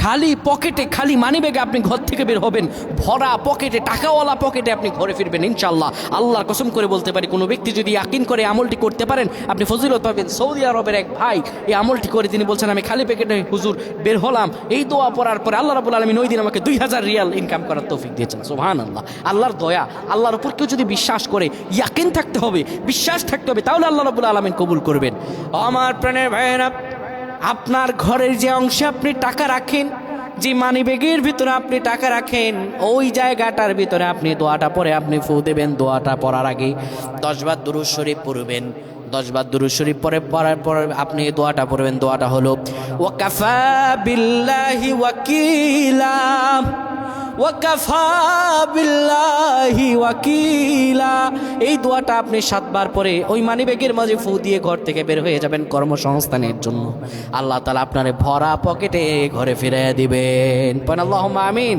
খালি পকেটে, খালি মানিব্যাগে আপনি ঘর থেকে বের হবেন, ভরা পকেটে, টাকাওয়ালা পকেটে আপনি ঘরে ফিরবেন ইনশাআল্লাহ। আল্লাহর কসম করে বলতে পারি, কোনো ব্যক্তি যদি ইয়াকিন করে আমলটি করতে পারেন, আপনি ফজিলত পাবেন। সৌদি আরবের এক ভাই এই আমলটি করে তিনি বলছেন, আমি খালি পকেটে হুজুর বের হলাম, এই দোয়া পড়ার পরে আল্লাহ রাব্বুল আলামিন ওই দিন আমাকে 2000 রিয়াল ইনকাম করার তৌফিক দিয়েছেন। সুবহানাল্লাহ। আল্লাহর দয়া, আল্লাহর উপর কেউ যদি বিশ্বাস করে, ইয়াকিন থাকতে হবে, বিশ্বাস থাকতে হবে, তাহলে আল্লাহ রাব্বুল আলামিন কবুল করবেন। আমার প্রাণের ভাইয়েরা, আপনার ঘরের যে অংশে আপনি টাকা রাখেন, যে মানিব্যাগের ভিতরে আপনি টাকা রাখেন, ওই জায়গাটার ভিতরে আপনি দোয়াটা পরে আপনি ফু দেবেন। দোয়াটা পড়ার আগে 10 বার দুরূদ শরীফ পড়বেন। 10 বার দুরূদ শরীফ পড়ার পর আপনি দোয়াটা পড়বেন। দোয়াটা হলো ওয়াকাফা বিল্লাহি ওয়াকিলা, ওয়াকাফা বিল্লাহি ওয়াকিলা। এই দোয়াটা আপনি 7 বার পরে ওই মানিব্যাগের মাঝে ফু দিয়ে ঘর থেকে বের হয়ে যাবেন কর্মসংস্থানের জন্য। আল্লাহ তাআলা আপনারে ভরা পকেটে ঘরে ফিরিয়ে দিবেন। আল্লাহুম্মা আমিন।